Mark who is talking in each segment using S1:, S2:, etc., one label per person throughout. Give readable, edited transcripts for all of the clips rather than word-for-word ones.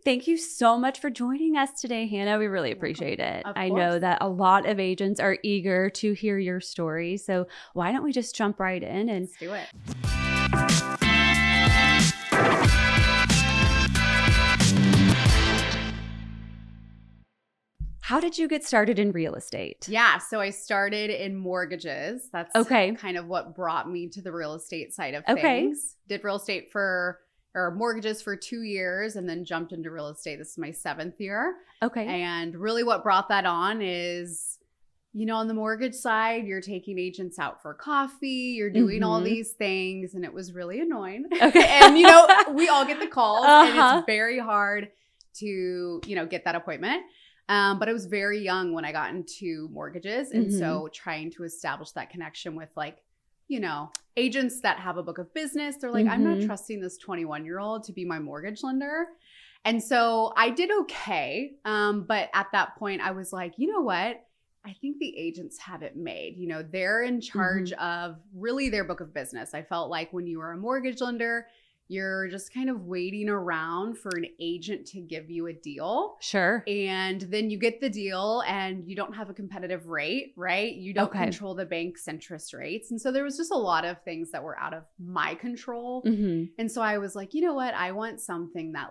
S1: Thank you so much for joining us today, Hannah. We really appreciate it. I know that a lot of agents are eager to hear your story. So why don't we just jump right in and
S2: let's do it.
S1: How did you get started in real estate?
S2: Yeah, so I started in mortgages. That's kind of what brought me to the real estate side of things. Did real estate or mortgages for 2 years and then jumped into real estate. This is my 7th year.
S1: Okay.
S2: And really what brought that on is, on the mortgage side, you're taking agents out for coffee, you're doing all these things, and it was really annoying.
S1: Okay.
S2: And, we all get the calls and it's very hard to, get that appointment. But I was very young when I got into mortgages. And so trying to establish that connection with agents that have a book of business, they're like, I'm not trusting this 21-year-old to be my mortgage lender. And so I did okay. But at that point I was like, you know what? I think the agents have it made. They're in charge of really their book of business. I felt like when you are a mortgage lender, you're just kind of waiting around for an agent to give you a deal.
S1: Sure.
S2: And then you get the deal and you don't have a competitive rate, right? You don't control the bank's interest rates. And so there was just a lot of things that were out of my control. And so I was like, you know what? I want something that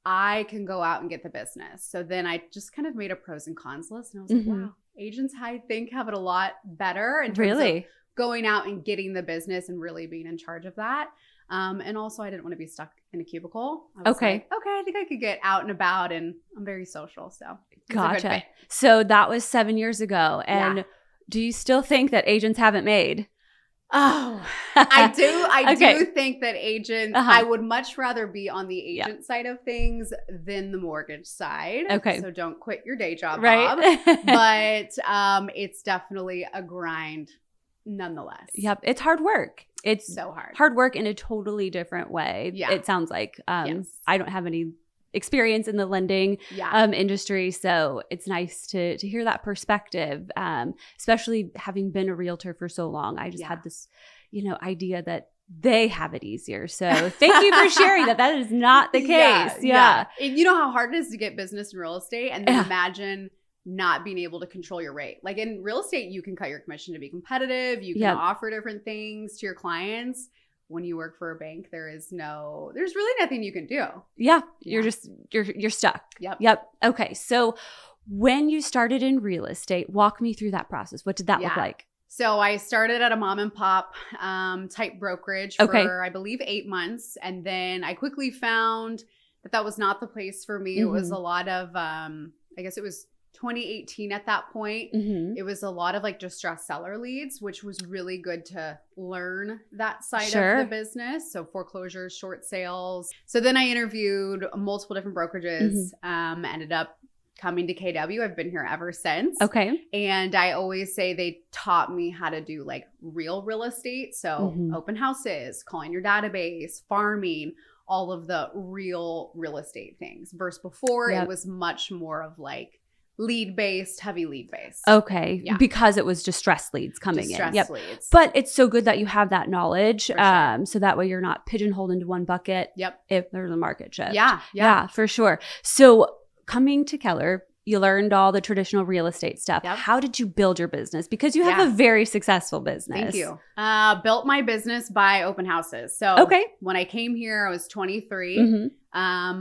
S2: I can go out and get the business. So then I just kind of made a pros and cons list. And I was like, wow, agents, I think, have it a lot better in terms of going out and getting the business and really being in charge of that. And also I didn't want to be stuck in a cubicle. I was like, I think I could get out and about, and I'm very social. So
S1: gotcha. So that was 7 years ago. And do you still think that agents have it made?
S2: Oh, I do. I do think that agents, I would much rather be on the agent side of things than the mortgage side.
S1: Okay.
S2: So don't quit your day job,
S1: right?
S2: Bob. But it's definitely a grind nonetheless.
S1: Yep. It's hard work. It's
S2: so hard.
S1: Hard work in a totally different way.
S2: Yeah.
S1: It sounds like. I don't have any experience in the lending industry, so it's nice to hear that perspective, especially having been a realtor for so long. I just had this, idea that they have it easier. So thank you for sharing that is not the case. Yeah.
S2: And you know how hard it is to get business in real estate, and then imagine not being able to control your rate. Like in real estate, you can cut your commission to be competitive. You can offer different things to your clients. When you work for a bank, there's really nothing you can do. Yeah.
S1: You're stuck.
S2: Yep.
S1: Okay. So when you started in real estate, walk me through that process. What did that look like?
S2: So I started at a mom and pop type brokerage for I believe 8 months. And then I quickly found that was not the place for me. It was a lot of, I guess it was 2018 at that point. It was a lot of distressed seller leads, which was really good to learn that side of the business. So foreclosures, short sales. So then I interviewed multiple different brokerages, ended up coming to KW. I've been here ever since.
S1: Okay.
S2: And I always say they taught me how to do real estate. So open houses, calling your database, farming, all of the real estate things. Versus before, it was much more of heavy lead based.
S1: Okay. Yeah. Because it was distressed leads coming in. Yep.
S2: Leads.
S1: But it's so good that you have that knowledge.
S2: Sure.
S1: So that way you're not pigeonholed into one bucket.
S2: Yep.
S1: If there's a market shift.
S2: Yeah,
S1: for sure. So coming to Keller, you learned all the traditional real estate stuff.
S2: Yep.
S1: How did you build your business? Because you have a very successful business.
S2: Thank you. Built my business by open houses. So when I came here, I was 23. At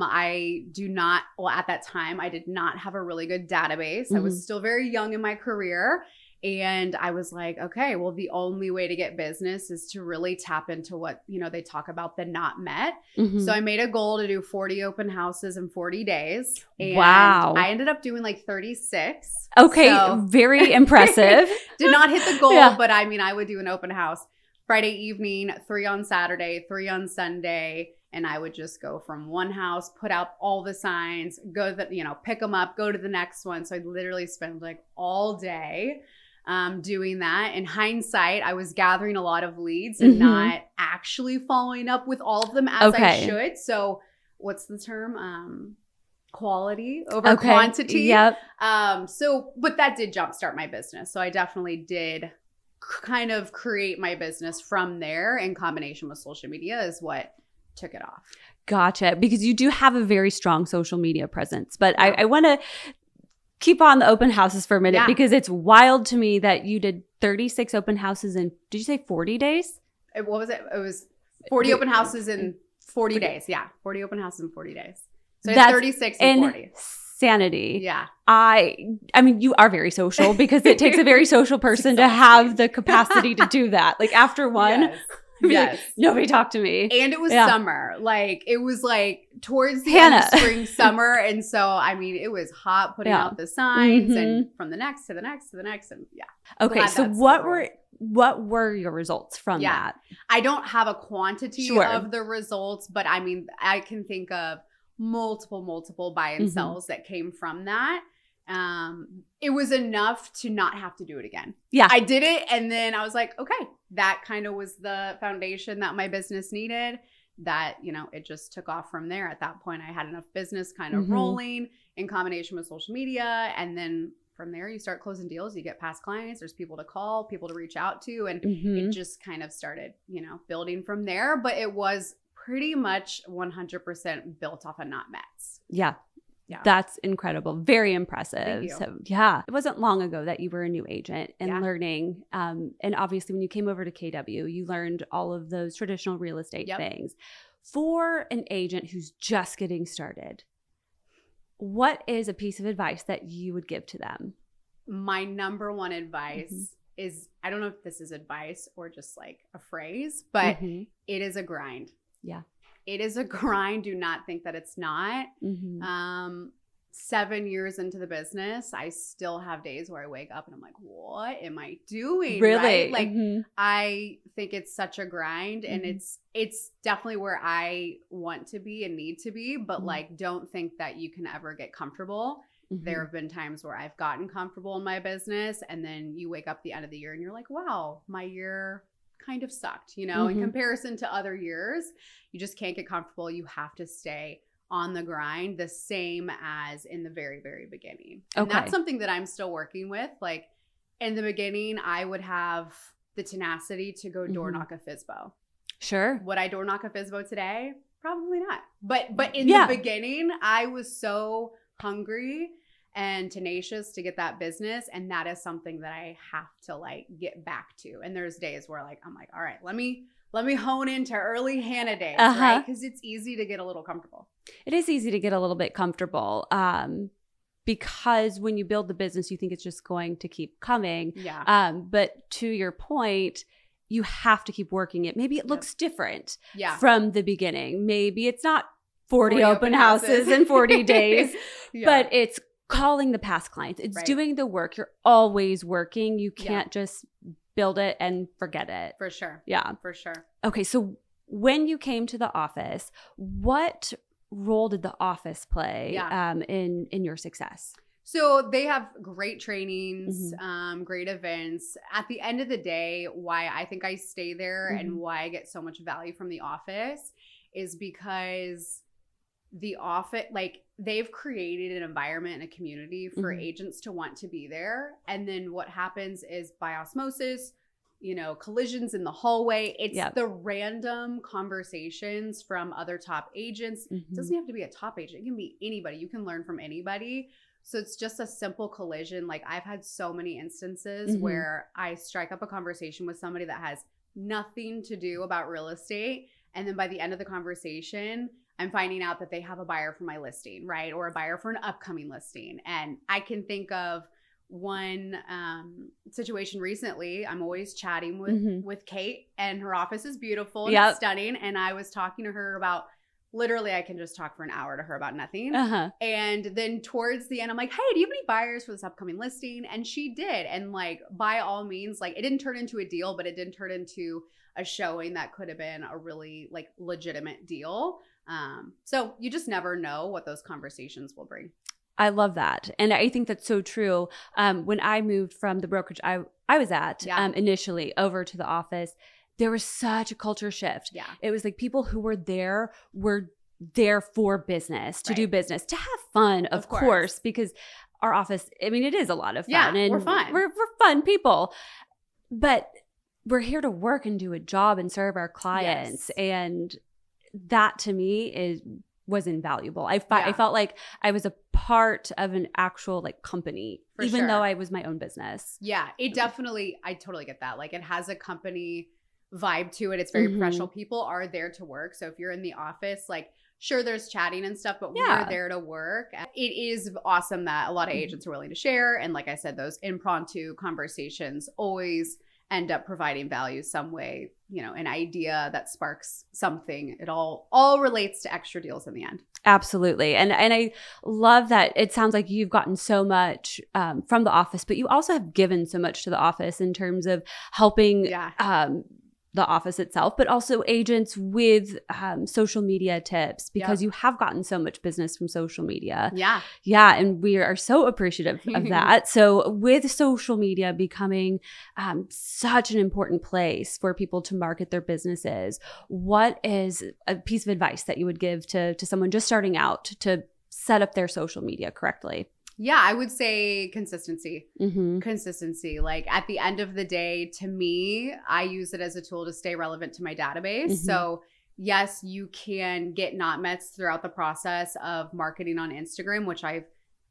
S2: that time, I did not have a really good database. I was still very young in my career. And I was like, okay, well, the only way to get business is to really tap into what, they talk about the not met. So I made a goal to do 40 open houses in 40 days. And I ended up doing 36.
S1: Okay. So, very impressive.
S2: Did not hit the goal, but I would do an open house Friday evening, 3 on Saturday, 3 on Sunday. And I would just go from one house, put out all the signs, go pick them up, go to the next one. So I'd literally spend all day doing that. In hindsight, I was gathering a lot of leads and not actually following up with all of them as I should. So what's the term? Quality over quantity.
S1: Yep.
S2: But that did jumpstart my business. So I definitely did kind of create my business from there in combination with social media is what took it off.
S1: Gotcha. Because you do have a very strong social media presence. But I want to keep on the open houses for a minute because it's wild to me that you did 36 open houses in, did you say 40 days?
S2: What was it? It was 40 open houses in 40 days. Yeah. 40 open houses in 40 days. So that's 36 and 40.
S1: Sanity.
S2: Yeah.
S1: I mean, you are very social because it takes a very social person to have the capacity to do that. Like after one,
S2: yes.
S1: Nobody talked to me.
S2: And it was summer. Like it was like towards the end of spring, summer. And so, I mean, it was hot putting out the signs and from the next to the next to the next. And
S1: Okay. So what were your results from that?
S2: I don't have a quantity of the results, but I mean, I can think of multiple buy and sells that came from that. It was enough to not have to do it again.
S1: Yeah.
S2: I did it. And then I was like, okay, that kind of was the foundation that my business needed. That, you know, it just took off from there. At that point, I had enough business kind of rolling in combination with social media. And then from there, you start closing deals, you get past clients, there's people to call, people to reach out to. And it just kind of started, you know, building from there. But it was pretty much 100% built off of not Mets.
S1: Yeah. That's incredible. Very impressive. So it wasn't long ago that you were a new agent and learning. And obviously when you came over to KW, you learned all of those traditional real estate things. For an agent who's just getting started, what is a piece of advice that you would give to them?
S2: My number one advice is, I don't know if this is advice or just like a phrase, but it is a grind.
S1: Yeah.
S2: It is a grind. Do not think that it's not. 7 years into the business, I still have days where I wake up and I'm like, what am I doing?
S1: Really?
S2: Right? Like, I think it's such a grind and it's definitely where I want to be and need to be. But like, don't think that you can ever get comfortable. There have been times where I've gotten comfortable in my business and then you wake up at the end of the year and you're like, wow, my year kind of sucked, you know, in comparison to other years. You just can't get comfortable. You have to stay on the grind, the same as in the very, very beginning. And that's something that I'm still working with. Like in the beginning, I would have the tenacity to go door knock a FSBO.
S1: Sure.
S2: Would I door knock a FSBO today? Probably not. But in the beginning, I was so hungry and tenacious to get that business. And that is something that I have to like get back to. And there's days where like, I'm like, all right, let me hone into early Hannah days, right? Because it's easy to get a little comfortable.
S1: It is easy to get a little bit comfortable because when you build the business, you think it's just going to keep coming.
S2: Yeah.
S1: But to your point, you have to keep working it. Maybe it looks different from the beginning. Maybe it's not 40 open houses in 40 days, but it's calling the past clients. It's doing the work. You're always working. You can't just build it and forget it.
S2: For sure.
S1: Yeah.
S2: For sure.
S1: Okay. So when you came to the office, what role did the office play in your success?
S2: So they have great trainings, great events. At the end of the day, why I think I stay there and why I get so much value from the office is because the office, like they've created an environment and a community for agents to want to be there. And then what happens is by osmosis, you know, collisions in the hallway. It's the random conversations from other top agents. It doesn't have to be a top agent. It can be anybody. You can learn from anybody. So it's just a simple collision. Like I've had so many instances where I strike up a conversation with somebody that has nothing to do about real estate. And then by the end of the conversation, I'm finding out that they have a buyer for my listing, right? Or a buyer for an upcoming listing. And I can think of one situation recently. I'm always chatting with Kate, and her office is beautiful and stunning. And I was talking to her about, literally I can just talk for an hour to her about nothing. And then towards the end, I'm like, hey, do you have any buyers for this upcoming listing? And she did. And like, by all means, like it didn't turn into a deal, but it did turn into a showing that could have been a really like legitimate deal. So you just never know what those conversations will bring.
S1: I love that. And I think that's so true. When I moved from the brokerage I was at initially over to the office, there was such a culture shift. Yeah. It was like people who were there for business, to do business, to have fun, of course, because our office, I mean, it is a lot of fun.
S2: Yeah,
S1: and
S2: we're fun.
S1: We're fun people. But we're here to work and do a job and serve our clients. And that to me was invaluable. I felt like I was a part of an actual like company, even though I was my own business.
S2: Yeah, it definitely, I totally get that. Like it has a company vibe to it. It's very professional. People are there to work. So if you're in the office, like sure, there's chatting and stuff, but we're there to work. It is awesome that a lot of agents are willing to share. And like I said, those impromptu conversations always end up providing value some way, you know, an idea that sparks something. It all relates to extra deals in the end.
S1: Absolutely. And I love that it sounds like you've gotten so much from the office, but you also have given so much to the office in terms of helping the office itself, but also agents with social media tips, because you have gotten so much business from social media.
S2: Yeah.
S1: Yeah. And we are so appreciative of that. So with social media becoming such an important place for people to market their businesses, what is a piece of advice that you would give to someone just starting out to set up their social media correctly?
S2: Yeah, I would say consistency. Consistency. Like at the end of the day, to me, I use it as a tool to stay relevant to my database. So yes, you can get not mets throughout the process of marketing on Instagram, which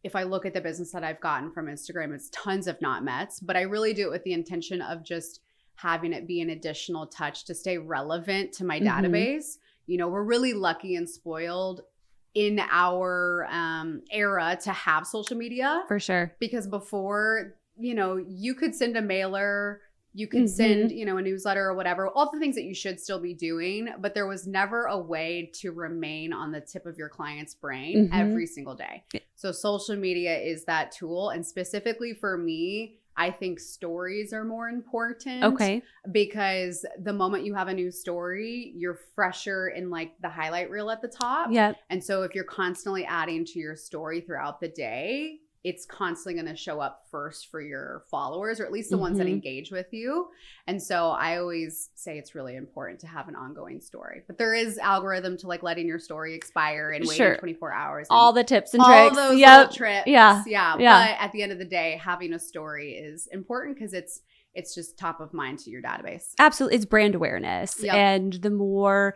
S2: if I look at the business that I've gotten from Instagram, it's tons of not mets, but I really do it with the intention of just having it be an additional touch to stay relevant to my database. You know, we're really lucky and spoiled in our era to have social media.
S1: For sure.
S2: Because before, you know, you could send a mailer, you could send, you know, a newsletter or whatever, all the things that you should still be doing, but there was never a way to remain on the tip of your client's brain every single day. So social media is that tool. And specifically for me, I think stories are more important.
S1: Okay.
S2: Because the moment you have a new story, you're fresher in like the highlight reel at the top.
S1: Yep.
S2: And so if you're constantly adding to your story throughout the day, it's constantly going to show up first for your followers, or at least the ones that engage with you. And so I always say it's really important to have an ongoing story. But there is algorithm to like letting your story expire and waiting 24 hours.
S1: All the tips and tricks.
S2: All those little trips.
S1: Yeah.
S2: But at the end of the day, having a story is important because it's just top of mind to your database.
S1: Absolutely. It's brand awareness. And the more,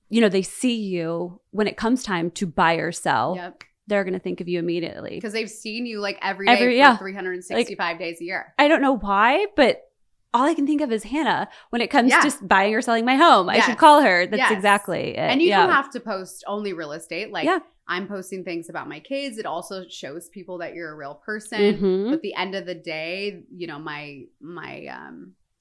S1: you know, they see you when it comes time to buy or sell, they're going to think of you immediately.
S2: Because they've seen you like every day for 365 days a year.
S1: I don't know why, but all I can think of is Hannah when it comes to buying or selling my home. I should call her. That's exactly it.
S2: And you don't have to post only real estate. Like I'm posting things about my kids. It also shows people that you're a real person. But at the end of the day, you know, my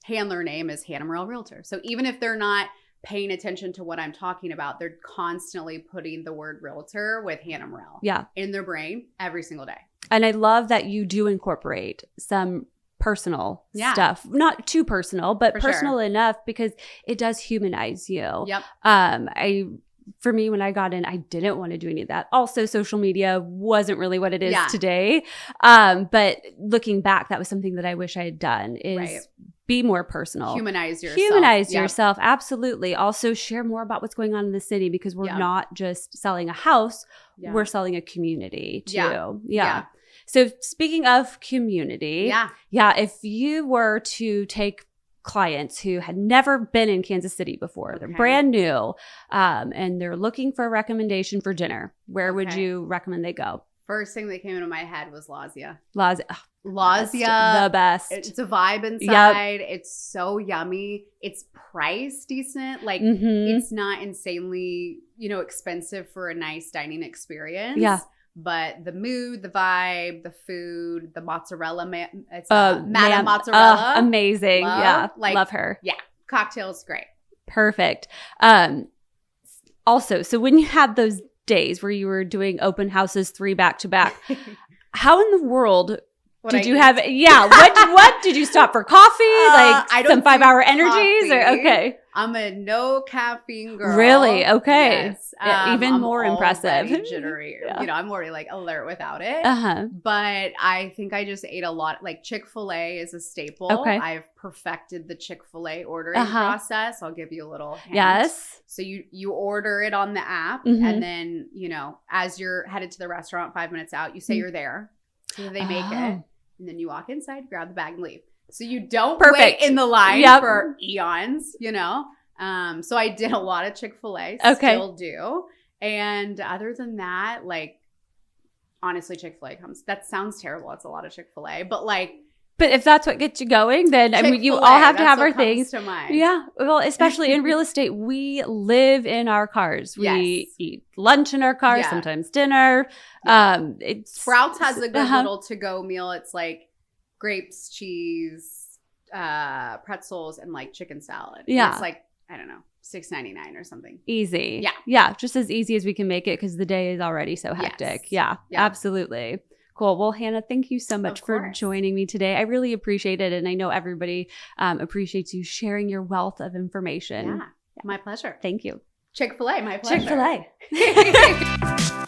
S2: handler name is Hannah Murrell Realtor. So even if they're not paying attention to what I'm talking about, they're constantly putting the word realtor with Hannah Murrell in their brain every single day. And
S1: I love that you do incorporate some personal stuff, not too personal, but personal enough because it does humanize you. For me, when I got in, I didn't want to do any of that. Also, social media wasn't really what it is today. But looking back, that was something that I wish I had done is be more personal.
S2: Humanize yourself.
S1: Humanize yourself. Absolutely. Also share more about what's going on in the city because we're not just selling a house. We're selling a community too. So speaking of community, if you were to take clients who had never been in Kansas City before, they're brand new, and they're looking for a recommendation for dinner, where would you recommend they go?
S2: First thing that came into my head was Lazia.
S1: Lazia, the best.
S2: It's a vibe inside. It's so yummy. It's priced decent. Like it's not insanely, you know, expensive for a nice dining experience. But the mood, the vibe, the food, the mozzarella, it's Madame Mozzarella.
S1: Amazing. Love her.
S2: Yeah. Cocktails, great.
S1: Perfect. Also, so when you had those days where you were doing open houses 3 back to back, how in the world did you have? What did you stop for coffee? Like some 5-hour energies? Or okay.
S2: I'm a no caffeine girl.
S1: Really? Okay.
S2: Yes.
S1: Even more impressive.
S2: Jittery. You know, I'm already like alert without it. But I think I just ate a lot. Like Chick-fil-A is a staple. Okay. I've perfected the Chick-fil-A ordering process. I'll give you a little hint.
S1: Yes.
S2: So you order it on the app, and then, you know, as you're headed to the restaurant 5 minutes out, you say you're there. So they make it. And then you walk inside, grab the bag, and leave. So you don't wait in the line for eons, you know? So I did a lot of Chick-fil-A, still do. And other than that, like, honestly, Chick-fil-A that sounds terrible. It's a lot of Chick-fil-A, but like.
S1: But if that's what gets you going, then I mean, you all have to have our things. To mind. Yeah. Well, especially in real estate, we live in our cars. We eat lunch in our cars, sometimes dinner.
S2: Sprouts has a good little to-go meal. It's like grapes, cheese, pretzels, and like chicken salad.
S1: Yeah.
S2: And it's like, I don't know, $6.99 or something.
S1: Easy. Yeah. Yeah. Just as easy as we can make it because the day is already so hectic. Yes. Yeah. Absolutely. Cool. Well, Hannah, thank you so much for joining me today. I really appreciate it. And I know everybody appreciates you sharing your wealth of information.
S2: Yeah. My pleasure.
S1: Thank you.
S2: Chick-fil-A, my pleasure.
S1: Chick-fil-A.